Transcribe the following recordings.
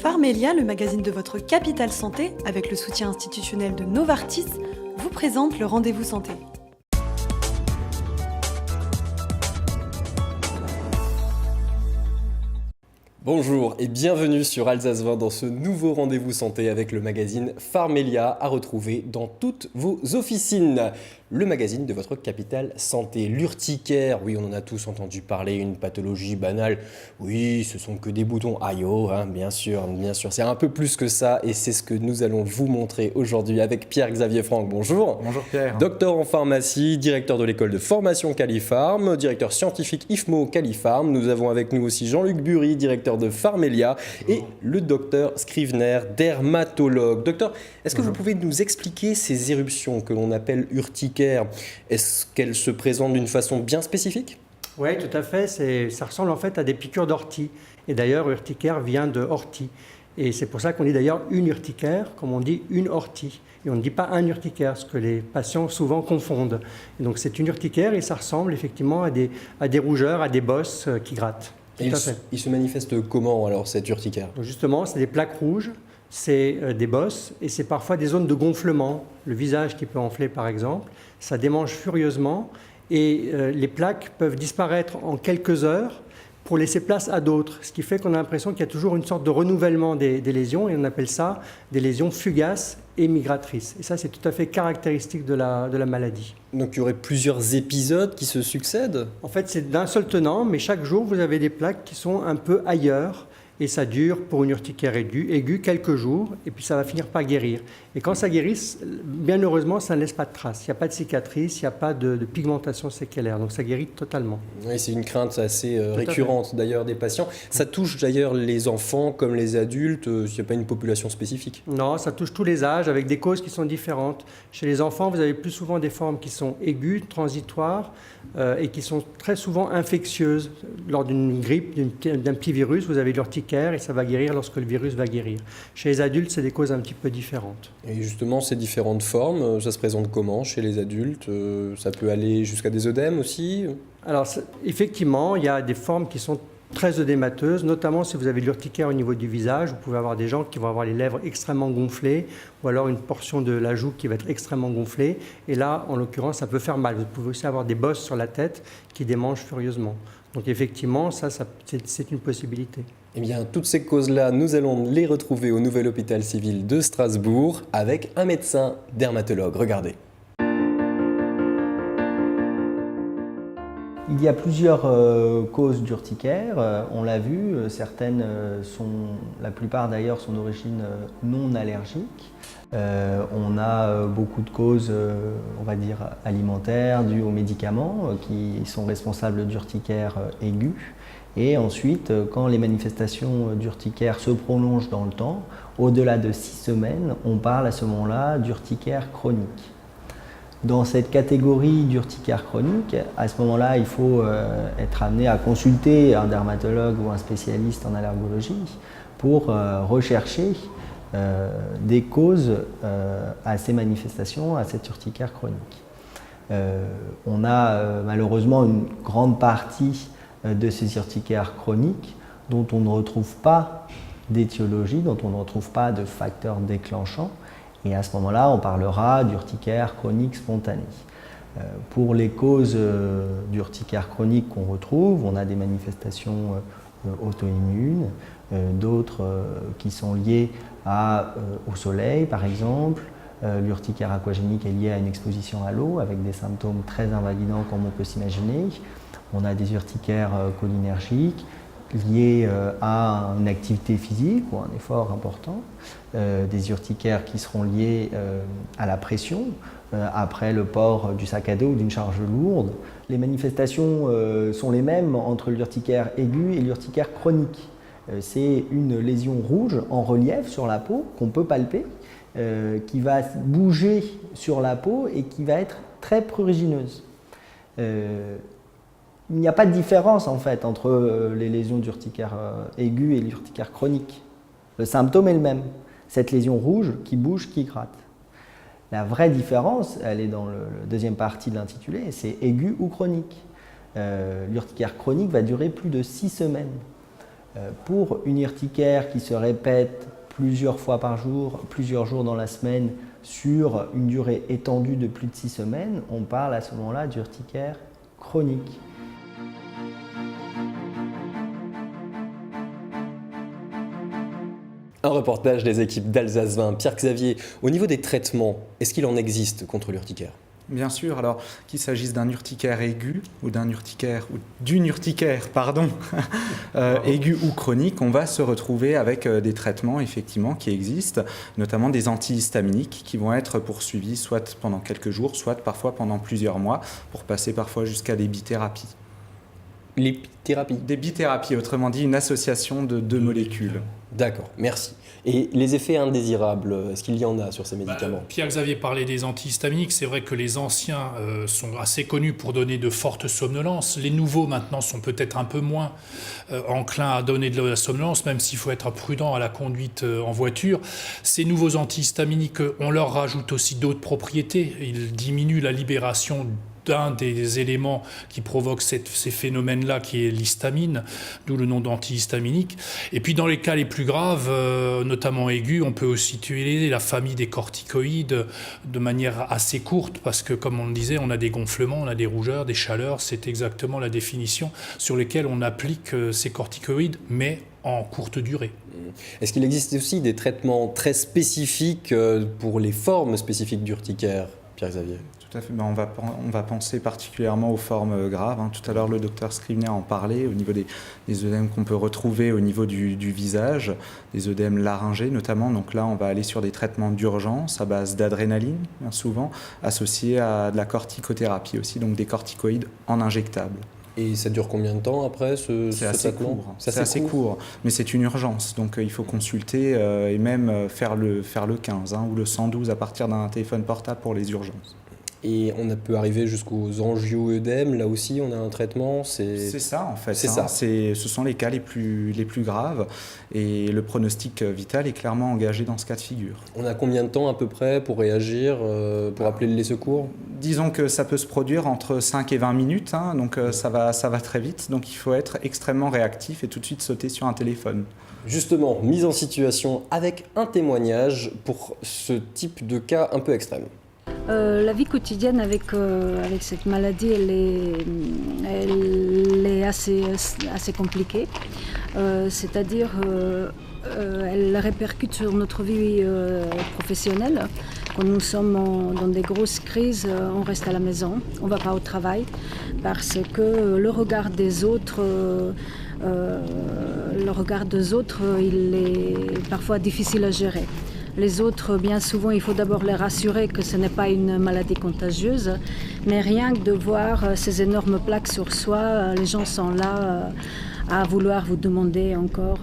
Pharmelia, le magazine de votre Capital Santé, avec le soutien institutionnel de Novartis, vous présente le Rendez-vous Santé. Bonjour et bienvenue sur Alsace 20 dans ce nouveau Rendez-vous Santé avec le magazine Pharmelia à retrouver dans toutes vos officines. Le magazine de votre Capital Santé. L'urticaire, oui, on en a tous entendu parler, une pathologie banale. Oui, ce sont que des boutons aïe-oh, bien sûr. C'est un peu plus que ça et c'est ce que nous allons vous montrer aujourd'hui avec Pierre-Xavier Franck. Bonjour. Bonjour Pierre. Docteur en pharmacie, directeur de l'école de formation Califarm, directeur scientifique IFMO Califarm. Nous avons avec nous aussi Jean-Luc Bury, directeur de Pharmelia et le docteur Scrivener, dermatologue. Docteur, est-ce que vous pouvez nous expliquer ces éruptions que l'on appelle urticaires? Est-ce qu'elles se présentent d'une façon bien spécifique? Oui, tout à fait. Ça ressemble en fait à des piqûres d'ortie. Et d'ailleurs, urticaire vient de ortie. Et c'est pour ça qu'on dit d'ailleurs une urticaire, comme on dit une ortie. Et on ne dit pas un urticaire, ce que les patients souvent confondent. Et donc c'est une urticaire et ça ressemble effectivement à des rougeurs, à des bosses qui grattent. Et il se manifeste comment alors cette urticaire? Donc justement, c'est des plaques rouges. C'est des bosses et c'est parfois des zones de gonflement. Le visage qui peut enfler par exemple, ça démange furieusement et les plaques peuvent disparaître en quelques heures pour laisser place à d'autres. Ce qui fait qu'on a l'impression qu'il y a toujours une sorte de renouvellement des lésions et on appelle ça des lésions fugaces et migratrices. Et ça, c'est tout à fait caractéristique de la maladie. Donc il y aurait plusieurs épisodes qui se succèdent? En fait, c'est d'un seul tenant, mais chaque jour, vous avez des plaques qui sont un peu ailleurs. Et ça dure pour une urticaire aiguë quelques jours, et puis ça va finir par guérir. Et quand ça guérit, bien heureusement, ça ne laisse pas de traces. Il n'y a pas de cicatrice, il n'y a pas de pigmentation séquelaire, donc ça guérit totalement. Oui, c'est une crainte assez récurrente d'ailleurs des patients. Ça touche d'ailleurs les enfants comme les adultes, il n'y a pas une population spécifique? Non, ça touche tous les âges, avec des causes qui sont différentes. Chez les enfants, vous avez plus souvent des formes qui sont aiguës, transitoires, et qui sont très souvent infectieuses. Lors d'une grippe, d'un petit virus, vous avez l'urticaire et ça va guérir lorsque le virus va guérir. Chez les adultes, c'est des causes un petit peu différentes. Et justement, ces différentes formes, ça se présente comment chez les adultes? Ça peut aller jusqu'à des œdèmes aussi? Alors, effectivement, il y a des formes qui sont très œdémateuses, notamment si vous avez de l'urticaire au niveau du visage. Vous pouvez avoir des gens qui vont avoir les lèvres extrêmement gonflées ou alors une portion de la joue qui va être extrêmement gonflée. Et là, en l'occurrence, ça peut faire mal. Vous pouvez aussi avoir des bosses sur la tête qui démangent furieusement. Donc effectivement, c'est une possibilité. Eh bien, toutes ces causes-là, nous allons les retrouver au nouvel hôpital civil de Strasbourg avec un médecin dermatologue. Regardez. Il y a plusieurs causes d'urticaire, on l'a vu, certaines la plupart d'ailleurs sont d'origine non allergique. On a beaucoup de causes, on va dire, alimentaires dues aux médicaments qui sont responsables d'urticaire aiguë. Et ensuite, quand les manifestations d'urticaire se prolongent dans le temps, au-delà de 6 semaines, on parle à ce moment-là d'urticaire chronique. Dans cette catégorie d'urticaire chronique, à ce moment-là, il faut être amené à consulter un dermatologue ou un spécialiste en allergologie pour rechercher des causes à ces manifestations, à cette urticaire chronique. On a malheureusement une grande partie de ces urticaires chroniques dont on ne retrouve pas d'étiologie, dont on ne retrouve pas de facteurs déclenchants. Et à ce moment-là, on parlera d'urticaire chronique spontanée. Pour les causes d'urticaire chronique qu'on retrouve, on a des manifestations auto-immunes, d'autres qui sont liées au soleil par exemple. L'urticaire aquagénique est liée à une exposition à l'eau avec des symptômes très invalidants comme on peut s'imaginer. On a des urticaires cholinergiques liés à une activité physique ou un effort important, des urticaires qui seront liés à la pression après le port du sac à dos ou d'une charge lourde. Les manifestations sont les mêmes entre l'urticaire aiguë et l'urticaire chronique. C'est une lésion rouge en relief sur la peau qu'on peut palper, qui va bouger sur la peau et qui va être très prurigineuse. Il n'y a pas de différence en fait entre les lésions d'urticaire aiguë et l'urticaire chronique. Le symptôme est le même, cette lésion rouge qui bouge, qui gratte. La vraie différence, elle est dans la deuxième partie de l'intitulé, c'est aigu ou chronique. L'urticaire chronique va durer plus de 6 semaines. Pour une urticaire qui se répète plusieurs fois par jour, plusieurs jours dans la semaine, sur une durée étendue de plus de 6 semaines, on parle à ce moment-là d'urticaire chronique. Un reportage des équipes d'Alsace 20. Pierre-Xavier, au niveau des traitements, est-ce qu'il en existe contre l'urticaire ? Bien sûr, alors qu'il s'agisse d'un urticaire aigu ou d'une urticaire aiguë ou chronique, on va se retrouver avec des traitements effectivement qui existent, notamment des antihistaminiques qui vont être poursuivis soit pendant quelques jours, soit parfois pendant plusieurs mois, pour passer parfois jusqu'à des bithérapies. Les bithérapies ? Des bithérapies, autrement dit une association de deux molécules. D'accord, merci. Et les effets indésirables, est-ce qu'il y en a sur ces médicaments ? Pierre-Xavier parlait des antihistaminiques. C'est vrai que les anciens sont assez connus pour donner de fortes somnolences. Les nouveaux, maintenant, sont peut-être un peu moins enclins à donner de la somnolence, même s'il faut être prudent à la conduite en voiture. Ces nouveaux antihistaminiques, on leur rajoute aussi d'autres propriétés. Ils diminuent la libération d'un des éléments qui provoquent ces phénomènes-là, qui est l'histamine, d'où le nom d'antihistaminique. Et puis dans les cas les plus graves, notamment aigus, on peut aussi utiliser la famille des corticoïdes de manière assez courte, parce que comme on le disait, on a des gonflements, on a des rougeurs, des chaleurs, c'est exactement la définition sur lesquelles on applique ces corticoïdes, mais en courte durée. Est-ce qu'il existe aussi des traitements très spécifiques pour les formes spécifiques d'urticaire, Pierre-Xavier ? Tout à fait. On va penser particulièrement aux formes graves. Tout à l'heure, le docteur Scrivener en parlait au niveau des œdèmes qu'on peut retrouver au niveau du visage, des œdèmes laryngés notamment. Donc là, on va aller sur des traitements d'urgence à base d'adrénaline, bien souvent, associés à de la corticothérapie aussi, donc des corticoïdes en injectables. Et ça dure combien de temps après ce traitement ? C'est assez court, mais c'est une urgence. Donc il faut consulter et même faire le 15 ou le 112 à partir d'un téléphone portable pour les urgences. Et on peut arriver jusqu'aux angioœdèmes, là aussi on a un traitement. C'est ça en fait. C'est ça. Ce sont les cas les plus graves et le pronostic vital est clairement engagé dans ce cas de figure. On a combien de temps à peu près pour réagir, pour appeler les secours ? Disons que ça peut se produire entre 5 et 20 minutes, donc ça va très vite. Donc il faut être extrêmement réactif et tout de suite sauter sur un téléphone. Justement, mise en situation avec un témoignage pour ce type de cas un peu extrême. La vie quotidienne avec cette maladie, elle est assez compliquée. C'est-à-dire, elle répercute sur notre vie professionnelle. Quand nous sommes dans des grosses crises, on reste à la maison, on ne va pas au travail, parce que le regard des autres, il est parfois difficile à gérer. Les autres, bien souvent, il faut d'abord les rassurer que ce n'est pas une maladie contagieuse, mais rien que de voir ces énormes plaques sur soi, les gens sont là à vouloir vous demander encore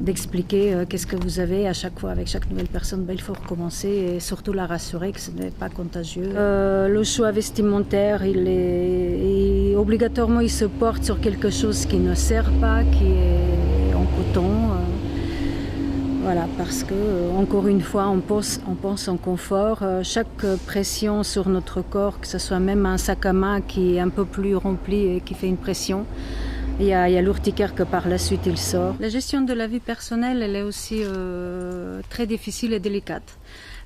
d'expliquer qu'est-ce que vous avez à chaque fois. Avec chaque nouvelle personne, il faut recommencer et surtout la rassurer que ce n'est pas contagieux. Le choix vestimentaire, obligatoirement, il se porte sur quelque chose qui ne sert pas, qui est en coton. Voilà, parce que, encore une fois, on pense en confort. Chaque pression sur notre corps, que ce soit même un sac à main qui est un peu plus rempli et qui fait une pression, il y a l'urticaire que par la suite il sort. La gestion de la vie personnelle, elle est aussi très difficile et délicate.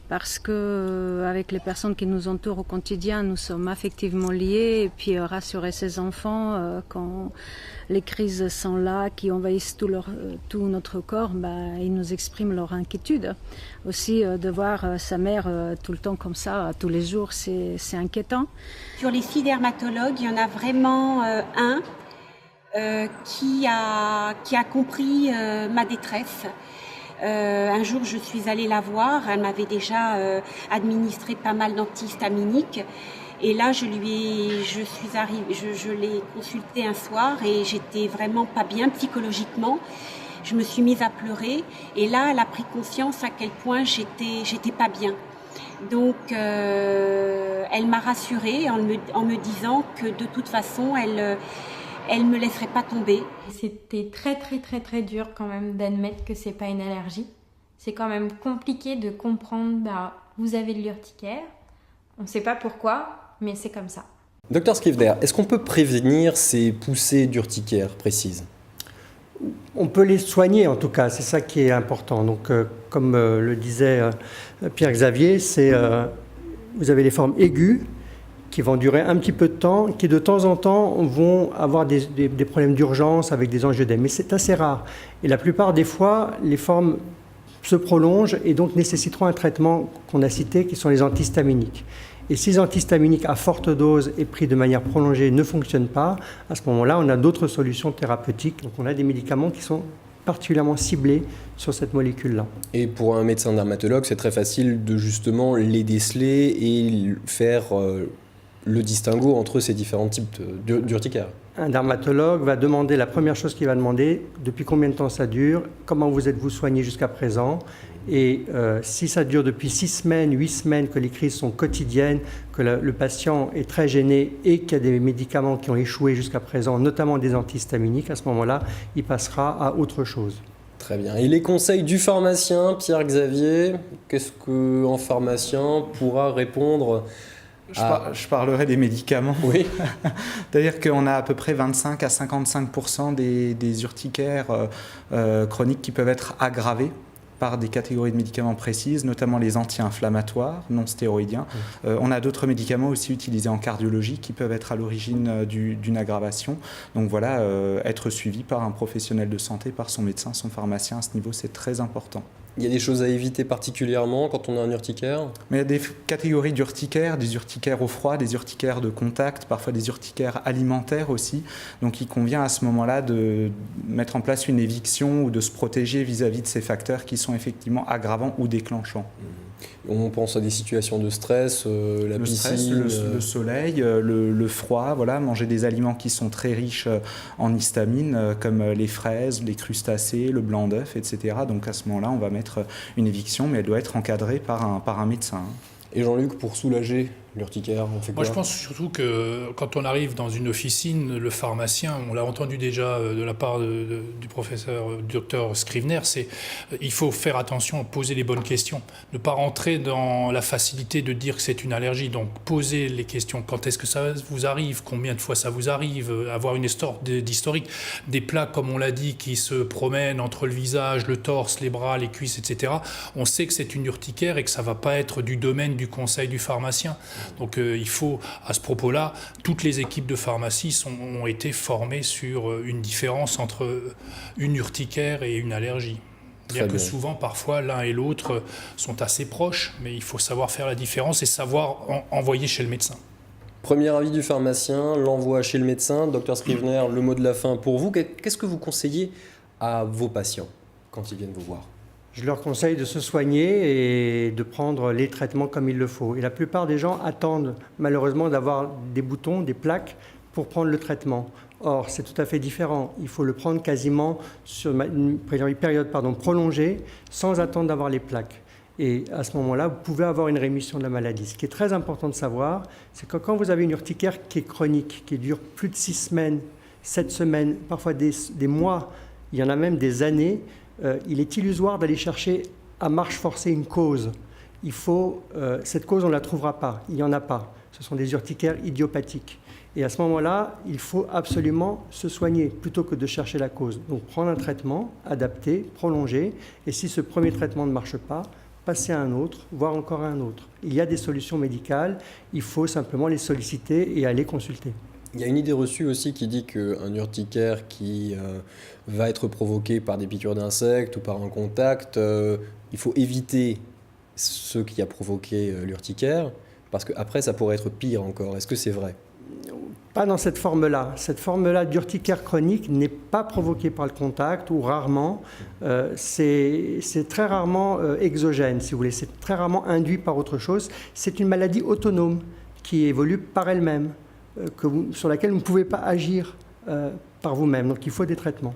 Parce que avec les personnes qui nous entourent au quotidien, nous sommes affectivement liés. Et puis rassurer ses enfants quand les crises sont là, qui envahissent tout notre corps, ils nous expriment leur inquiétude. Aussi de voir sa mère tout le temps comme ça, tous les jours, c'est inquiétant. Sur les 6 dermatologues, il y en a vraiment un qui a compris ma détresse. Un jour, je suis allée la voir. Elle m'avait déjà administré pas mal d'antihistaminiques. Et là, je l'ai consultée un soir et j'étais vraiment pas bien psychologiquement. Je me suis mise à pleurer. Et là, elle a pris conscience à quel point j'étais pas bien. Donc, elle m'a rassurée en me disant que de toute façon, elle me laisserait pas tomber. C'était très très très très dur quand même d'admettre que c'est pas une allergie. C'est quand même compliqué de comprendre, vous avez de l'urticaire, on sait pas pourquoi, mais c'est comme ça. Docteur Scrivener, est-ce qu'on peut prévenir ces poussées d'urticaire précises ? On peut les soigner en tout cas, c'est ça qui est important. Donc, comme le disait Pierre-Xavier, vous avez les formes aiguës qui vont durer un petit peu de temps, qui de temps en temps vont avoir des problèmes d'urgence avec des angioedèmes. Mais c'est assez rare. Et la plupart des fois, les formes se prolongent et donc nécessiteront un traitement qu'on a cité, qui sont les antihistaminiques. Et si les antihistaminiques à forte dose et pris de manière prolongée ne fonctionnent pas, à ce moment-là, on a d'autres solutions thérapeutiques. Donc on a des médicaments qui sont particulièrement ciblés sur cette molécule-là. Et pour un médecin dermatologue, c'est très facile de justement les déceler et faire le distinguo entre ces différents types d'urticaire. Un dermatologue va demander, la première chose qu'il va demander, depuis combien de temps ça dure, comment vous êtes-vous soigné jusqu'à présent, et si ça dure depuis 6 semaines, 8 semaines, que les crises sont quotidiennes, que le patient est très gêné et qu'il y a des médicaments qui ont échoué jusqu'à présent, notamment des antihistaminiques, à ce moment-là, il passera à autre chose. Très bien. Et les conseils du pharmacien, Pierre-Xavier, qu'est-ce qu'un pharmacien pourra répondre ? Je parlerai des médicaments. Oui. C'est-à-dire qu'on a à peu près 25 à 55% des urticaires chroniques qui peuvent être aggravés par des catégories de médicaments précises, notamment les anti-inflammatoires non stéroïdiens. On a d'autres médicaments aussi utilisés en cardiologie qui peuvent être à l'origine d'une aggravation. Donc voilà, être suivi par un professionnel de santé, par son médecin, son pharmacien, à ce niveau, c'est très important. Il y a des choses à éviter particulièrement quand on a un urticaire ? Mais il y a des catégories d'urticaires, des urticaires au froid, des urticaires de contact, parfois des urticaires alimentaires aussi. Donc il convient à ce moment-là de mettre en place une éviction ou de se protéger vis-à-vis de ces facteurs qui sont effectivement aggravants ou déclenchants. On pense à des situations de stress, la piscine... Le soleil, le froid, voilà, manger des aliments qui sont très riches en histamine, comme les fraises, les crustacés, le blanc d'œuf, etc. Donc à ce moment-là, on va mettre une éviction, mais elle doit être encadrée par un médecin. Et Jean-Luc, pour soulager l'urticaire, on fait quoi ? Moi, je pense surtout que quand on arrive dans une officine, le pharmacien, on l'a entendu déjà de la part du professeur, du docteur Scrivener, il faut faire attention, poser les bonnes questions, ne pas rentrer dans la facilité de dire que c'est une allergie. Donc, poser les questions. Quand est-ce que ça vous arrive ? Combien de fois ça vous arrive ? Avoir une histoire d'historique. Des plaques, comme on l'a dit, qui se promènent entre le visage, le torse, les bras, les cuisses, etc. On sait que c'est une urticaire et que ça ne va pas être du domaine du conseil du pharmacien. Donc il faut, à ce propos-là, toutes les équipes de pharmacie ont été formées sur une différence entre une urticaire et une allergie. Bien que souvent, parfois, l'un et l'autre sont assez proches, mais il faut savoir faire la différence et savoir envoyer chez le médecin. Premier avis du pharmacien, l'envoi chez le médecin. Dr Scrivener, le mot de la fin pour vous. Qu'est-ce que vous conseillez à vos patients quand ils viennent vous voir ? Je leur conseille de se soigner et de prendre les traitements comme il le faut. Et la plupart des gens attendent malheureusement d'avoir des boutons, des plaques pour prendre le traitement. Or, c'est tout à fait différent. Il faut le prendre quasiment sur une période prolongée sans attendre d'avoir les plaques. Et à ce moment-là, vous pouvez avoir une rémission de la maladie. Ce qui est très important de savoir, c'est que quand vous avez une urticaire qui est chronique, qui dure plus de 6 semaines, 7 semaines, parfois des mois, il y en a même des années, il est illusoire d'aller chercher à marche forcée une cause. Cette cause, on ne la trouvera pas. Il n'y en a pas. Ce sont des urticaires idiopathiques. Et à ce moment-là, il faut absolument se soigner plutôt que de chercher la cause. Donc prendre un traitement adapté, prolongé. Et si ce premier traitement ne marche pas, passer à un autre, voire encore à un autre. Il y a des solutions médicales. Il faut simplement les solliciter et aller consulter. Il y a une idée reçue aussi qui dit qu'un urticaire qui va être provoqué par des piqûres d'insectes ou par un contact, il faut éviter ce qui a provoqué l'urticaire, parce qu'après ça pourrait être pire encore. Est-ce que c'est vrai ? Pas dans cette forme-là. Cette forme-là d'urticaire chronique n'est pas provoquée par le contact ou rarement. C'est très rarement exogène, si vous voulez. C'est très rarement induit par autre chose. C'est une maladie autonome qui évolue par elle-même. Sur laquelle vous ne pouvez pas agir par vous-même. Donc il faut des traitements.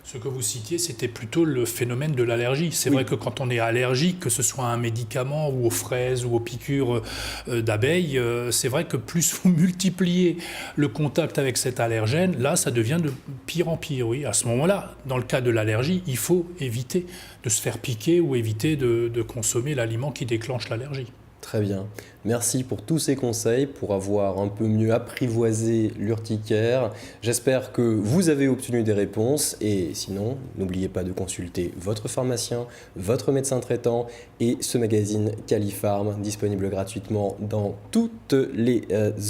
Ce que vous citiez, c'était plutôt le phénomène de l'allergie. C'est vrai que quand on est allergique, que ce soit à un médicament ou aux fraises ou aux piqûres d'abeilles, c'est vrai que plus vous multipliez le contact avec cet allergène, là, ça devient de pire en pire. Oui. À ce moment-là, dans le cas de l'allergie, il faut éviter de se faire piquer ou éviter de consommer l'aliment qui déclenche l'allergie. Très bien. Merci pour tous ces conseils, pour avoir un peu mieux apprivoisé l'urticaire. J'espère que vous avez obtenu des réponses et sinon, n'oubliez pas de consulter votre pharmacien, votre médecin traitant et ce magazine Califarm, disponible gratuitement dans toutes les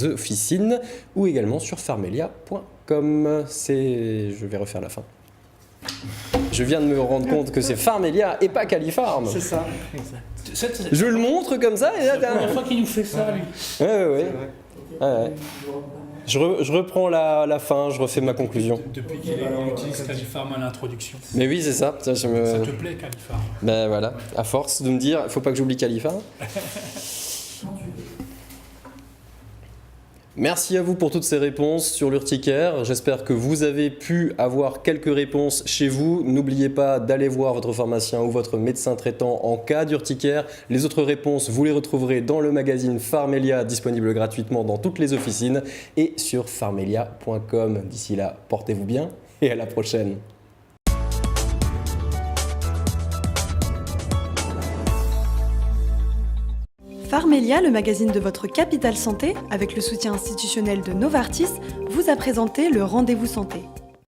officines ou également sur pharmelia.com. Je vais refaire la fin. Je viens de me rendre compte que c'est Pharmelia et pas Califarm. C'est ça, exact. Je le montre comme ça et là, C'est la première fois qu'il nous fait ça, lui. Ouais. Je reprends la fin, je refais ma conclusion. Depuis qu'il utilise Califarm à l'introduction. Mais oui, c'est ça. Ça te plaît, Califarm? Ben voilà, à force de me dire, il faut pas que j'oublie Califarm. Merci à vous pour toutes ces réponses sur l'urticaire. J'espère que vous avez pu avoir quelques réponses chez vous. N'oubliez pas d'aller voir votre pharmacien ou votre médecin traitant en cas d'urticaire. Les autres réponses, vous les retrouverez dans le magazine Pharmelia, disponible gratuitement dans toutes les officines et sur pharmelia.com. D'ici là, portez-vous bien et à la prochaine. Pharmelia, le magazine de votre Capital Santé, avec le soutien institutionnel de Novartis, vous a présenté le Rendez-vous Santé.